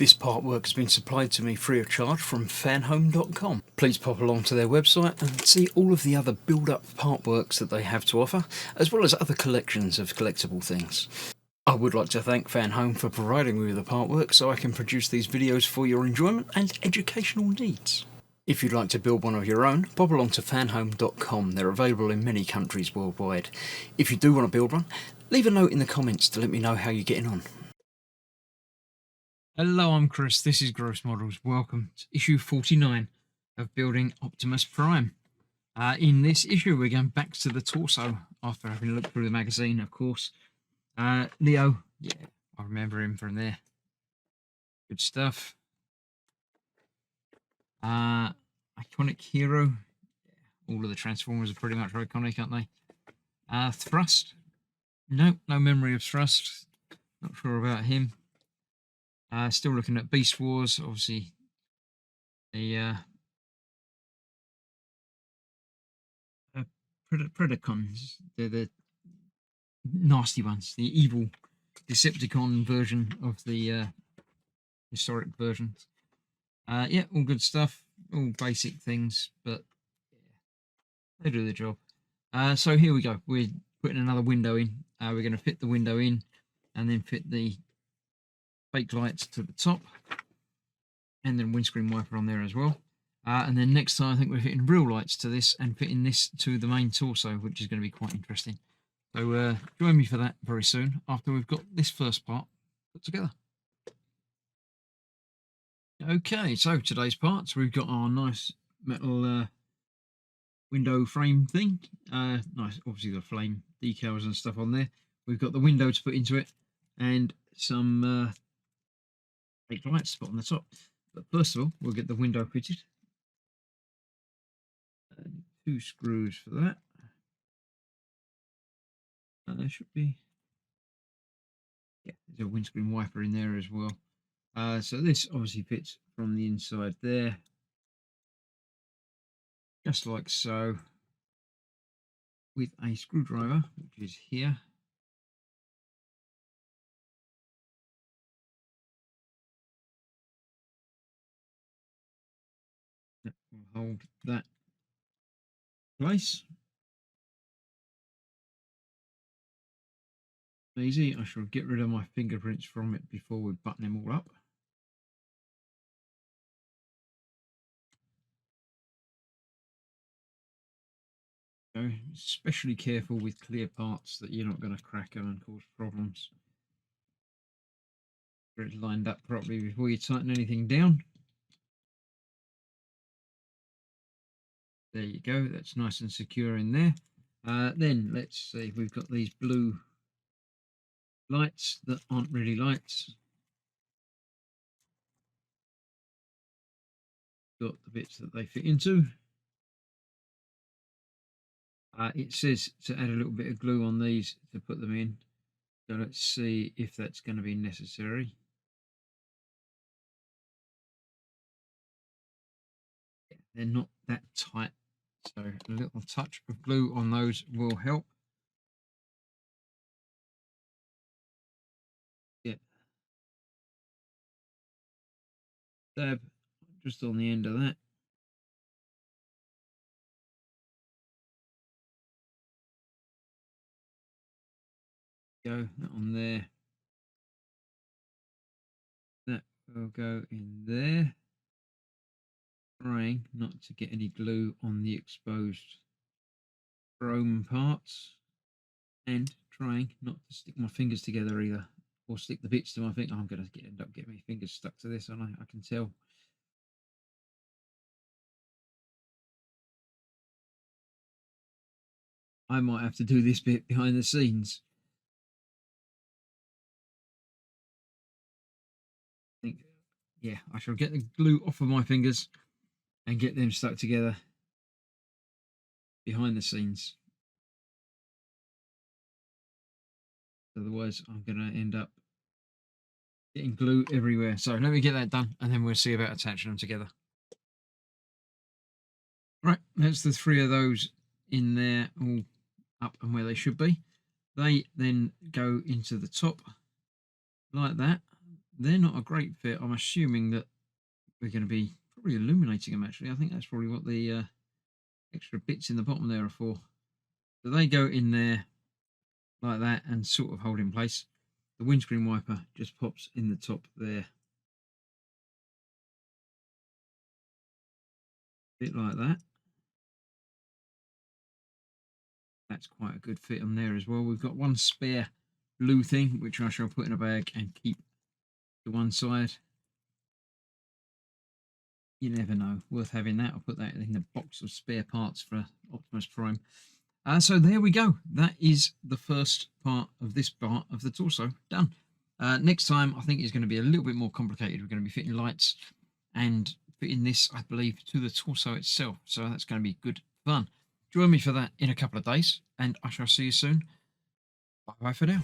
This artwork has been supplied to me free of charge from Fanhome.com. Please pop along to their website and see all of the other build-up artworks that they have to offer, as well as other collections of collectible things. I would like to thank Fanhome for providing me with the artwork so I can produce these videos for your enjoyment and educational needs. If you'd like to build one of your own, pop along to fanhome.com. They're available in many countries worldwide. If you do want to build one, leave a note in the comments to let me know how you're getting on. Hello, I'm Chris. This is Gross Models. Welcome to issue 49 of Building Optimus Prime. In this issue, we're going back to the torso after having looked through the magazine, of course. Leo, yeah, I remember him from there. Good stuff. Iconic hero. All of the Transformers are pretty much iconic, aren't they? Thrust. No memory of Thrust. Not sure about him. Still looking at Beast Wars, obviously. The Predacons. They're the nasty ones. The evil Decepticon version of the historic versions. Yeah, all good stuff. All basic things, but yeah, they do the job. So here we go. We're putting another window in. We're going to fit the window in and then fit the fake lights to the top and then windscreen wiper on there as well. And then next time I think we're fitting real lights to this and fitting this to the main torso, which is going to be quite interesting. So join me for that very soon after we've got this first part put together. Okay, so today's parts, we've got our nice metal window frame thing. Nice, obviously the flame decals and stuff on there. We've got the window to put into it and some fake lights to put on the top. But first of all, we'll get the window fitted. 2 screws for that. There should be, yeah, there's a windscreen wiper in there as well. So this obviously fits from the inside there, just like so, with a screwdriver, which is here. That will hold that place. Easy. I shall get rid of my fingerprints from it before we button them all up. So, especially careful with clear parts that you're not going to crack them and cause problems. Get it lined up properly before you tighten anything down. There you go. That's nice and secure in there. Then let's see. We've got these blue lights that aren't really lights. Got the bits that they fit into. It says to add a little bit of glue on these to put them in. So let's see if that's going to be necessary. Yeah, they're not that tight, so a little touch of glue on those will help. Yeah. Dab just on the end of that. Go that on there. That will go in there. Trying not to get any glue on the exposed chrome parts, and trying not to stick my fingers together either, or stick the bits to my finger. I'm going to end up getting my fingers stuck to this, and I can tell. I might have to do this bit behind the scenes. I think, yeah, I shall get the glue off of my fingers and get them stuck together behind the scenes. Otherwise, I'm going to end up getting glue everywhere. So let me get that done, and then we'll see about attaching them together. Right, that's the 3 of those in there, all up and where they should be. They then go into the top like that. they're not a great fit. I'm assuming that we're going to be probably illuminating them, actually. I think that's probably what the extra bits in the bottom there are for. So they go in there like that and sort of hold in place. The windscreen wiper just pops in the top there. A bit like that. That's quite a good fit on there as well. We've got one spare blue thing, which I shall put in a bag and keep to one side. You never know. Worth having that. I'll put that in the box of spare parts for Optimus Prime. So there we go. That is the first part of this part of the torso done. Next time, I think is going to be a little bit more complicated. We're going to be fitting lights and fitting this, I believe, to the torso itself. So that's going to be good fun. Join me for that in a couple of days, and I shall see you soon. Bye for now.